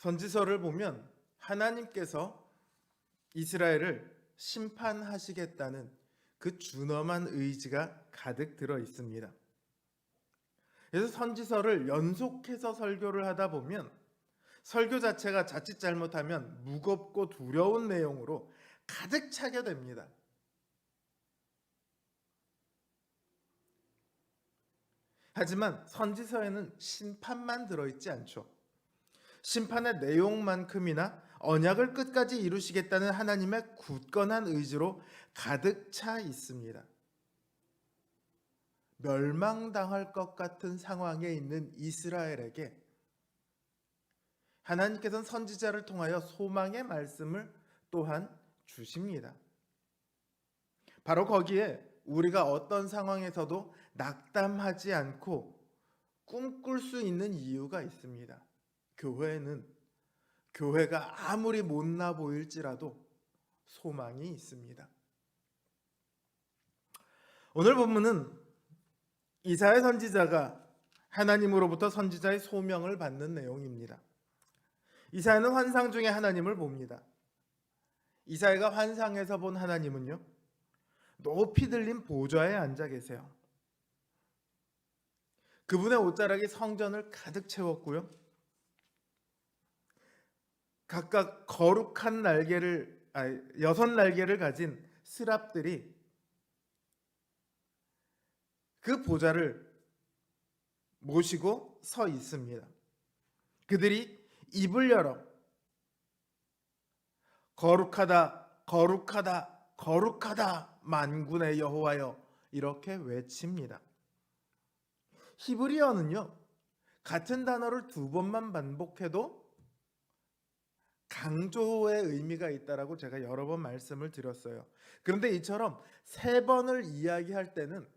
선지서를 보면 하나님께서 이스라엘을 심판하시겠다는 그 준엄한 의지가 가득 들어 있습니다. 그래서 선지서를 연속해서 설교를 하다 보면 설교 자체가 자칫 잘못하면 무겁고 두려운 내용으로 가득 차게 됩니다. 하지만 선지서에는 심판만 들어있지 않죠. 심판의 내용만큼이나 언약을 끝까지 이루시겠다는 하나님의 굳건한 의지로 가득 차 있습니다. 멸망당할 것 같은 상황에 있는 이스라엘에게 하나님께서는 선지자를 통하여 소망의 말씀을 또한 주십니다. 바로 거기에 우리가 어떤 상황에서도 낙담하지 않고 꿈꿀 수 있는 이유가 있습니다. 교회가 아무리 못나 보일지라도 소망이 있습니다. 오늘 본문은 이사야 선지자가 하나님으로부터 선지자의 소명을 받는 내용입니다. 이사야는 환상 중에 하나님을 봅니다. 이사야가 환상에서 본 하나님은요, 높이 들린 보좌에 앉아 계세요. 그분의 옷자락이 성전을 가득 채웠고요, 각각 거룩한 날개를 6날개를 가진 스랍들이 그 보좌를 모시고 서 있습니다. 그들이 입을 열어 거룩하다, 거룩하다, 거룩하다 만군의 여호와여 이렇게 외칩니다. 히브리어는요, 같은 단어를 2번만 반복해도 강조의 의미가 있다라고 제가 여러 번 말씀을 드렸어요. 그런데 이처럼 3번을 이야기할 때는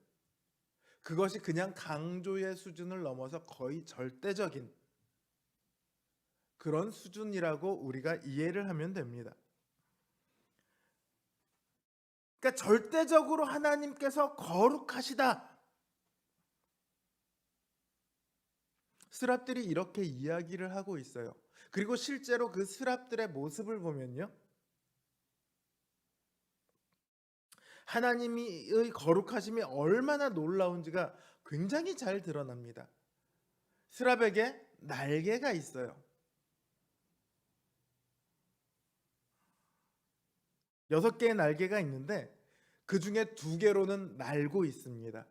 그것이 그냥 강조의 수준을 넘어서 거의 절대적인 그런 수준이라고 우리가 이해를 하면 됩니다. 그러니까 절대적으로 하나님께서 거룩하시다. 스랍들이 이렇게 이야기를 하고 있어요. 그리고 실제로 그 스랍들의 모습을 보면요, 하나님의 거룩하심이 얼마나 놀라운지가 굉장히 잘 드러납니다. 스랍에게 날개가 있어요. 6개의 날개가 있는데 그 중에 2개로는 날고 있습니다.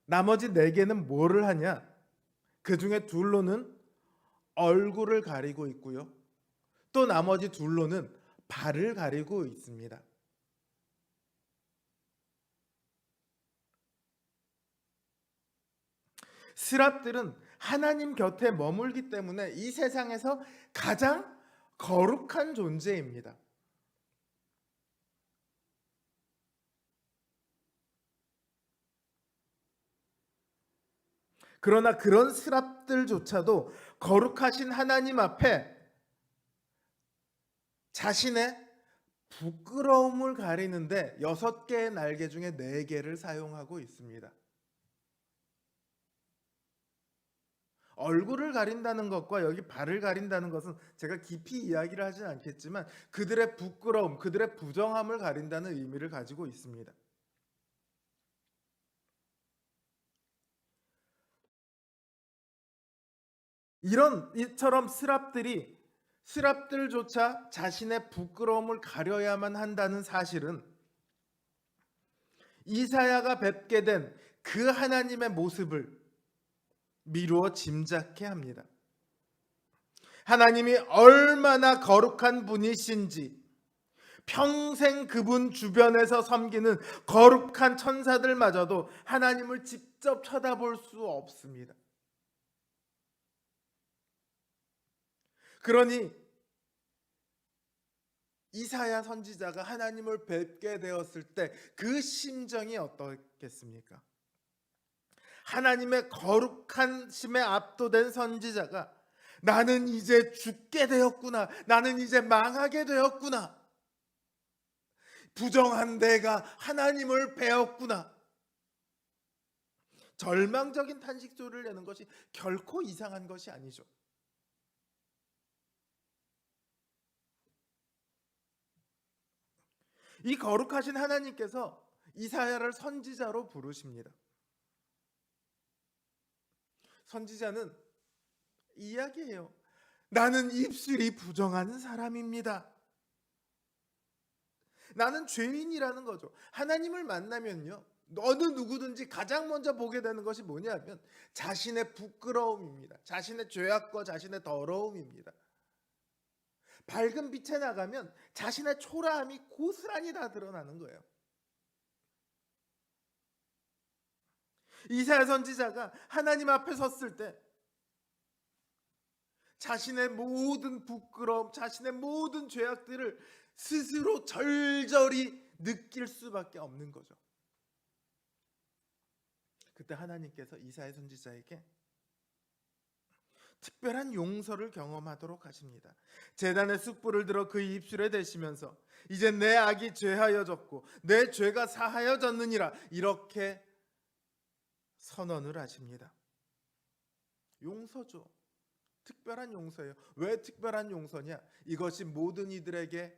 나머지 4개는 뭐를 하냐? 그 중에 2로는 얼굴을 가리고 있고요, 또 나머지 2로는 발을 가리고 있습니다. 스랍들은 하나님 곁에 머물기 때문에 이 세상에서 가장 거룩한 존재입니다. 그러나 그런 스랍들조차도 거룩하신 하나님 앞에 자신의 부끄러움을 가리는데 6개의 날개 중에 4개를 사용하고 있습니다. 얼굴을 가린다는 것과 여기 발을 가린다는 것은 제가 깊이 이야기를 하진 않겠지만 그들의 부끄러움, 그들의 부정함을 가린다는 의미를 가지고 있습니다. 이처럼 스랍들조차 자신의 부끄러움을 가려야만 한다는 사실은 이사야가 뵙게 된 그 하나님의 모습을 미루어 짐작케 합니다. 하나님이 얼마나 거룩한 분이신지 평생 그분 주변에서 섬기는 거룩한 천사들마저도 하나님을 직접 쳐다볼 수 없습니다. 그러니 이사야 선지자가 하나님을 뵙게 되었을 때 그 심정이 어떻겠습니까? 하나님의 거룩한 심에 압도된 선지자가 나는 이제 죽게 되었구나, 나는 이제 망하게 되었구나, 부정한 내가 하나님을 배웠구나, 절망적인 탄식소리를 내는 것이 결코 이상한 것이 아니죠. 이 거룩하신 하나님께서 이사야를 선지자로 부르십니다. 선지자는 이야기해요. 나는 입술이 부정한 사람입니다. 나는 죄인이라는 거죠. 하나님을 만나면요, 어느 누구든지 가장 먼저 보게 되는 것이 뭐냐면 자신의 부끄러움입니다. 자신의 죄악과 자신의 더러움입니다. 밝은 빛에 나가면 자신의 초라함이 고스란히 다 드러나는 거예요. 이사야 선지자가 하나님 앞에 섰을 때 자신의 모든 부끄러움, 자신의 모든 죄악들을 스스로 절절히 느낄 수밖에 없는 거죠. 그때 하나님께서 이사야 선지자에게 특별한 용서를 경험하도록 하십니다. 제단의 숯불을 들어 그 입술에 대시면서 이제 내 악이 죄하여졌고 내 죄가 사하여졌느니라, 이렇게 선언을 하십니다. 용서죠. 특별한 용서예요. 왜 특별한 용서냐? 이것이 모든 이들에게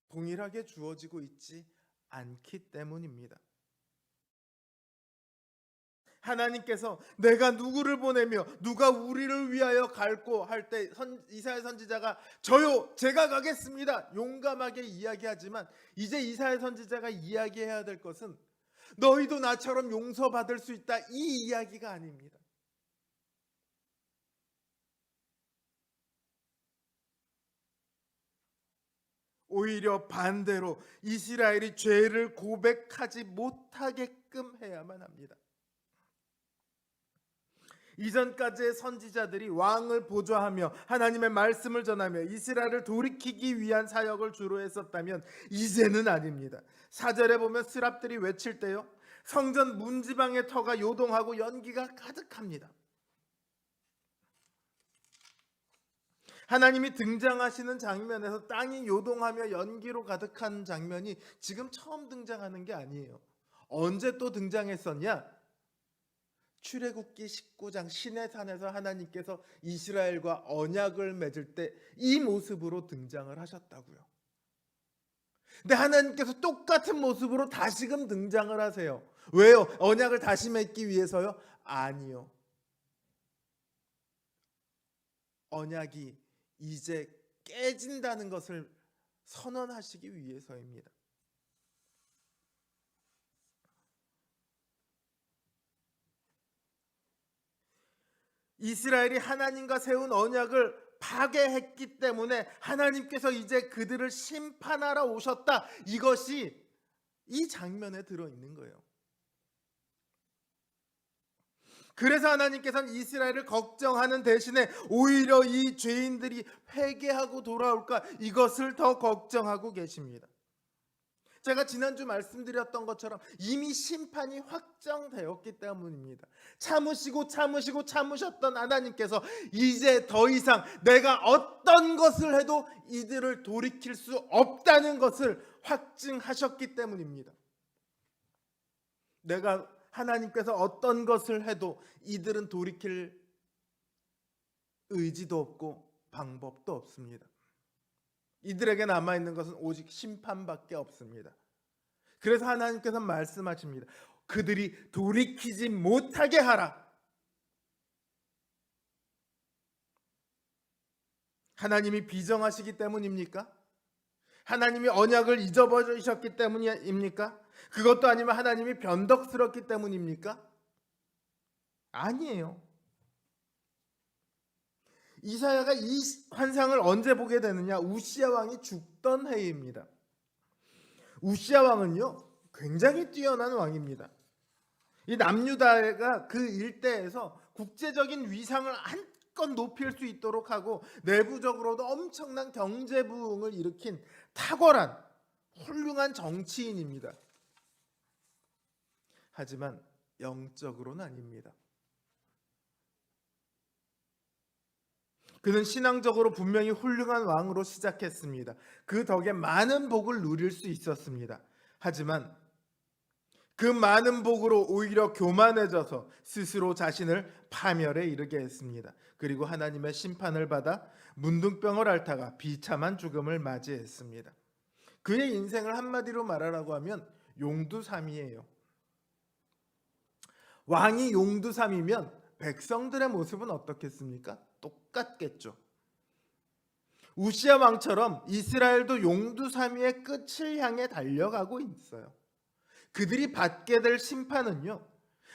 동일하게 주어지고 있지 않기 때문입니다. 하나님께서 내가 누구를 보내며 누가 우리를 위하여 갈고 할 때 이사야 선지자가 저요, 제가 가겠습니다, 용감하게 이야기하지만 이제 이사야 선지자가 이야기해야 될 것은 너희도 나처럼 용서받을 수 있다, 이 이야기가 아닙니다. 오히려 반대로 이스라엘이 죄를 고백하지 못하게끔 해야만 합니다. 이전까지의 선지자들이 왕을 보좌하며 하나님의 말씀을 전하며 이스라엘을 돌이키기 위한 사역을 주로 했었다면 이제는 아닙니다. 4절에 보면 스랍들이 외칠 때요, 성전 문지방의 터가 요동하고 연기가 가득합니다. 하나님이 등장하시는 장면에서 땅이 요동하며 연기로 가득한 장면이 지금 처음 등장하는 게 아니에요. 언제 또 등장했었냐? 출애굽기 19장 시내산에서 하나님께서 이스라엘과 언약을 맺을 때 이 모습으로 등장을 하셨다고요. 근데 하나님께서 똑같은 모습으로 다시금 등장을 하세요. 왜요? 언약을 다시 맺기 위해서요? 아니요. 언약이 이제 깨진다는 것을 선언하시기 위해서입니다. 이스라엘이 하나님과 세운 언약을 파괴했기 때문에 하나님께서 이제 그들을 심판하러 오셨다, 이것이 이 장면에 들어있는 거예요. 그래서 하나님께서는 이스라엘을 걱정하는 대신에 오히려 이 죄인들이 회개하고 돌아올까, 이것을 더 걱정하고 계십니다. 제가 지난주 말씀드렸던 것처럼 이미 심판이 확정되었기 때문입니다. 참으시고 참으셨던 하나님께서 이제 더 이상 내가 어떤 것을 해도 이들을 돌이킬 수 없다는 것을 확증하셨기 때문입니다. 하나님께서 어떤 것을 해도 이들은 돌이킬 의지도 없고 방법도 없습니다. 이들에게 남아있는 것은 오직 심판밖에 없습니다. 그래서 하나님께서 말씀하십니다. 그들이 돌이키지 못하게 하라. 하나님이 비정하시기 때문입니까? 하나님이 언약을 잊어버리셨기 때문입니까? 그것도 아니면 하나님이 변덕스럽기 때문입니까? 아니에요. 이사야가 이 환상을 언제 보게 되느냐? 우시야 왕이 죽던 해입니다. 우시야 왕은요, 굉장히 뛰어난 왕입니다. 이 남유다가 그 일대에서 국제적인 위상을 한껏 높일 수 있도록 하고 내부적으로도 엄청난 경제 부흥을 일으킨 탁월한 훌륭한 정치인입니다. 하지만 영적으로는 아닙니다. 그는 신앙적으로 분명히 훌륭한 왕으로 시작했습니다. 그 덕에 많은 복을 누릴 수 있었습니다. 하지만 그 많은 복으로 오히려 교만해져서 스스로 자신을 파멸에 이르게 했습니다. 그리고 하나님의 심판을 받아 문둥병을 앓다가 비참한 죽음을 맞이했습니다. 그의 인생을 한마디로 말하라고 하면 용두삼이에요. 왕이 용두삼이면 백성들의 모습은 어떻겠습니까? 똑같겠죠. 우시아 왕처럼 이스라엘도 용두삼이의 끝을 향해 달려가고 있어요. 그들이 받게 될 심판은요,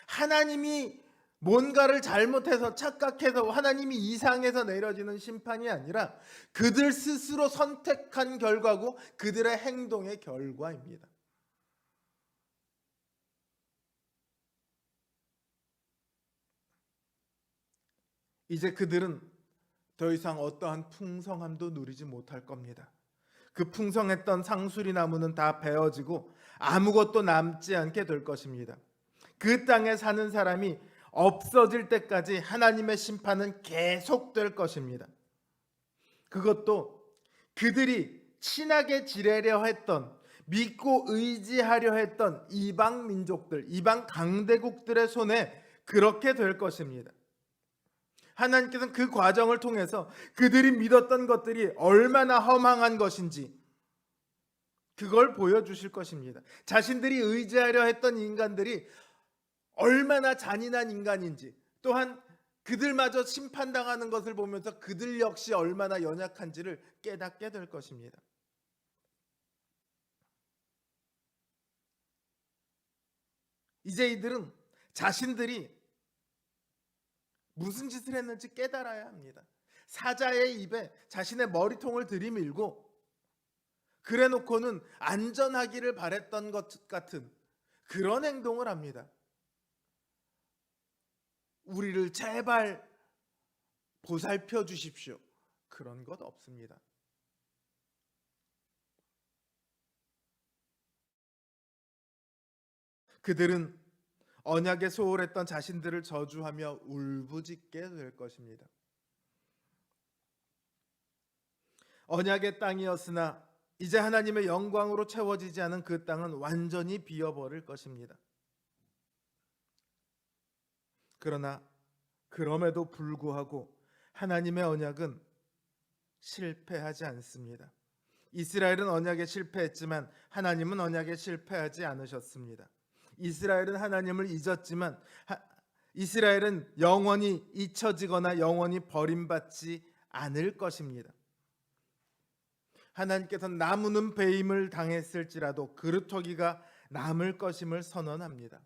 하나님이 뭔가를 잘못해서 착각해서 하나님이 이상해서 내려지는 심판이 아니라 그들 스스로 선택한 결과고 그들의 행동의 결과입니다. 이제 그들은 더 이상 어떠한 풍성함도 누리지 못할 겁니다. 그 풍성했던 상수리 나무는 다 베어지고 아무것도 남지 않게 될 것입니다. 그 땅에 사는 사람이 없어질 때까지 하나님의 심판은 계속될 것입니다. 그것도 그들이 친하게 지내려 했던, 믿고 의지하려 했던 이방 민족들, 이방 강대국들의 손에 그렇게 될 것입니다. 하나님께서는 그 과정을 통해서 그들이 믿었던 것들이 얼마나 허망한 것인지 그걸 보여주실 것입니다. 자신들이 의지하려 했던 인간들이 얼마나 잔인한 인간인지, 또한 그들마저 심판당하는 것을 보면서 그들 역시 얼마나 연약한지를 깨닫게 될 것입니다. 이제 이들은 자신들이 무슨 짓을 했는지 깨달아야 합니다. 사자의 입에 자신의 머리통을 들이밀고 그래 놓고는 안전하기를 바랬던 것 같은 그런 행동을 합니다. 우리를 제발 보살펴 주십시오. 그런 것 없습니다. 그들은 언약에 소홀했던 자신들을 저주하며 울부짖게 될 것입니다. 언약의 땅이었으나 이제 하나님의 영광으로 채워지지 않은 그 땅은 완전히 비어버릴 것입니다. 그러나 그럼에도 불구하고 하나님의 언약은 실패하지 않습니다. 이스라엘은 언약에 실패했지만 하나님은 언약에 실패하지 않으셨습니다. 이스라엘은 하나님을 잊었지만 이스라엘은 영원히 잊혀지거나 영원히 버림받지 않을 것입니다. 하나님께서는 나무는 배임을 당했을지라도 그루터기가 남을 것임을 선언합니다.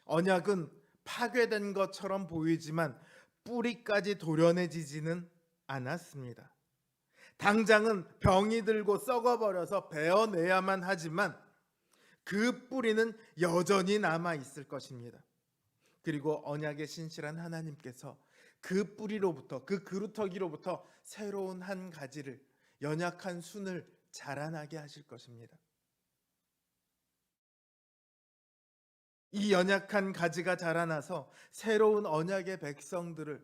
언약은 파괴된 것처럼 보이지만 뿌리까지 도려내지지는 않았습니다. 당장은 병이 들고 썩어버려서 베어내야만 하지만 그 뿌리는 여전히 남아 있을 것입니다. 그리고 언약의 신실한 하나님께서 그 뿌리로부터, 그 그루터기로부터 새로운 한 가지를, 연약한 순을 자라나게 하실 것입니다. 이 연약한 가지가 자라나서 새로운 언약의 백성들을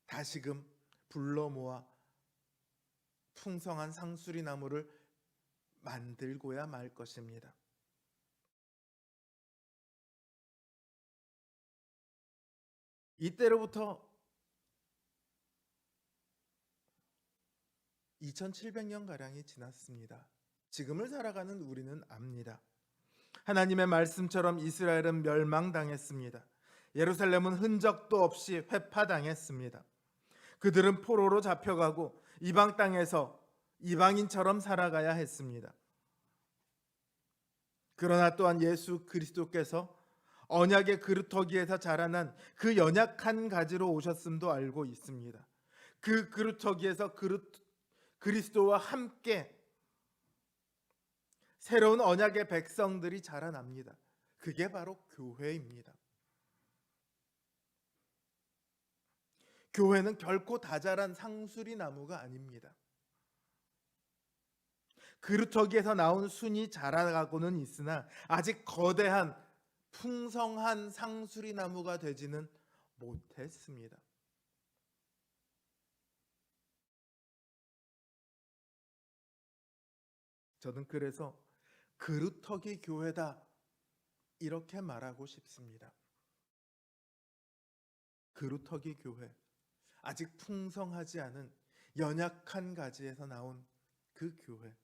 다시금 불러 모아 풍성한 상수리 나무를 만들고야 말 것입니다. 이때로부터 2700년 가량이 지났습니다. 지금을 살아가는 우리는 압니다. 하나님의 말씀처럼 이스라엘은 멸망당했습니다. 예루살렘은 흔적도 없이 회파당했습니다. 그들은 포로로 잡혀가고 이방 땅에서 이방인처럼 살아가야 했습니다. 그러나 또한 예수 그리스도께서 언약의 그루터기에서 자라난 그 연약한 가지로 오셨음도 알고 있습니다. 그 그루터기에서 그리스도와 함께 새로운 언약의 백성들이 자라납니다. 그게 바로 교회입니다. 교회는 결코 다자란 상수리 나무가 아닙니다. 그루터기에서 나온 순이 자라가고는 있으나 아직 거대한 풍성한 상수리 나무가 되지는 못했습니다. 저는 그래서 그루터기 교회다 이렇게 말하고 싶습니다. 그루터기 교회, 아직 풍성하지 않은 연약한 가지에서 나온 그 교회.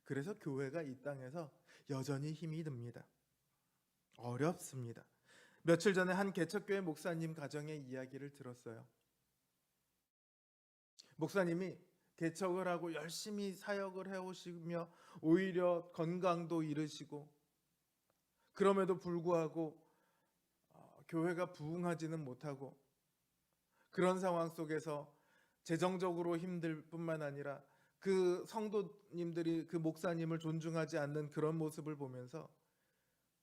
그래서 교회가 이 땅에서 여전히 힘이 듭니다. 어렵습니다. 며칠 전에 한 개척교회 목사님 가정의 이야기를 들었어요. 목사님이 개척을 하고 열심히 사역을 해오시며 오히려 건강도 잃으시고, 그럼에도 불구하고 교회가 부흥하지는 못하고, 그런 상황 속에서 재정적으로 힘들 뿐만 아니라 그 성도님들이 그 목사님을 존중하지 않는 그런 모습을 보면서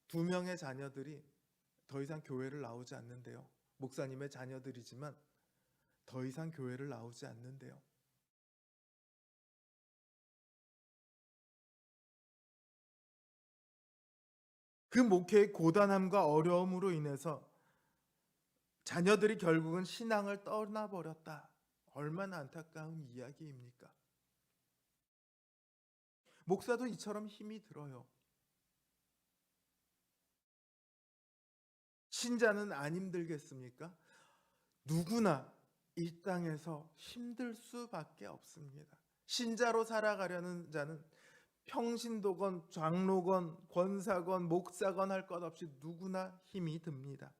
2명의 자녀들이 더 이상 교회를 나오지 않는데요. 목사님의 자녀들이지만 더 이상 교회를 나오지 않는데요. 그 목회의 고단함과 어려움으로 인해서 자녀들이 결국은 신앙을 떠나버렸다. 얼마나 안타까운 이야기입니까? 목사도 이처럼 힘이 들어요. 신자는 안 힘들겠습니까? 누구나 이 땅에서 힘들 수밖에 없습니다. 신자로 살아가려는 자는 평신도건, 장로건, 권사건, 목사건 할 것 없이 누구나 힘이 듭니다.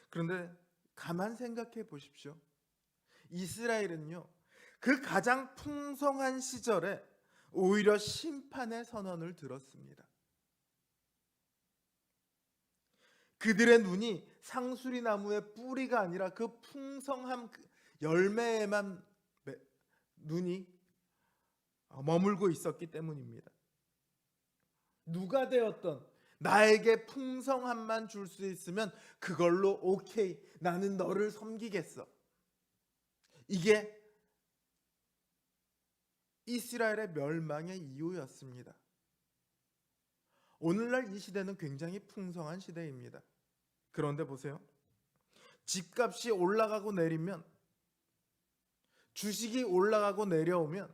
그런데 가만 생각해 보십시오. 이스라엘은요, 그 가장 풍성한 시절에 오히려 심판의 선언을 들었습니다. 그들의 눈이 상수리 나무의 뿌리가 아니라 그 풍성한 열매에만 눈이 머물고 있었기 때문입니다. 누가 되었던 나에게 풍성함만 줄 수 있으면 그걸로 오케이, 나는 너를 섬기겠어. 이게 이스라엘의 멸망의 이유였습니다. 오늘날 이 시대는 굉장히 풍성한 시대입니다. 그런데 보세요. 집값이 올라가고 내리면, 주식이 올라가고 내려오면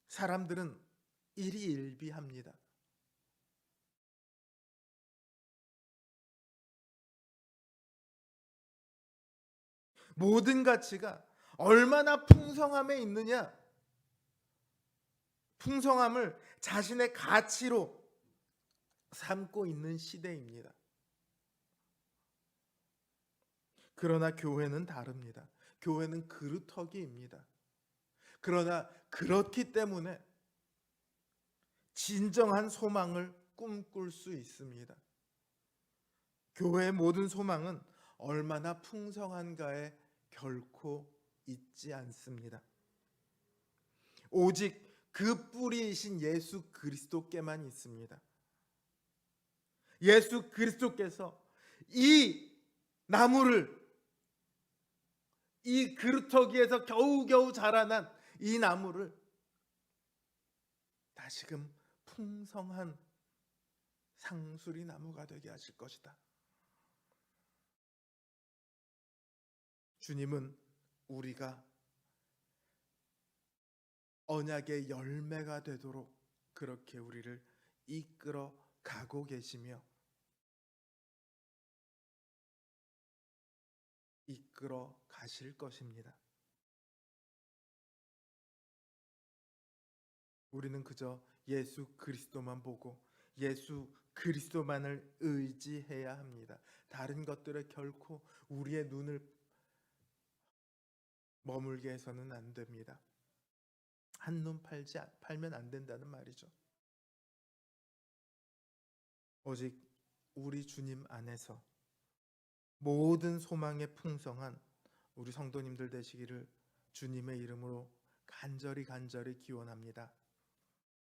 사람들은 일희일비합니다. 모든 가치가 얼마나 풍성함에 있느냐, 풍성함을 자신의 가치로 삼고 있는 시대입니다. 그러나 교회는 다릅니다. 교회는 그루터기입니다. 그러나 그렇기 때문에 진정한 소망을 꿈꿀 수 있습니다. 교회의 모든 소망은 얼마나 풍성한가에 결코 있지 않습니다. 오직 그 뿌리이신 예수 그리스도께만 있습니다. 예수 그리스도께서 이 나무를, 이 그루터기에서 겨우겨우 자라난 이 나무를 다시금 풍성한 상수리 나무가 되게 하실 것이다. 주님은 우리가 언약의 열매가 되도록 그렇게 우리를 이끌어 가고 계시며 이끌어 가실 것입니다. 우리는 그저 예수 그리스도만 보고 예수 그리스도만을 의지해야 합니다. 다른 것들에 결코 우리의 눈을 머물게 해서는 안 됩니다. 한눈 팔면 안 된다는 말이죠. 오직 우리 주님 안에서 모든 소망의 풍성한 우리 성도님들 되시기를 주님의 이름으로 간절히 기원합니다.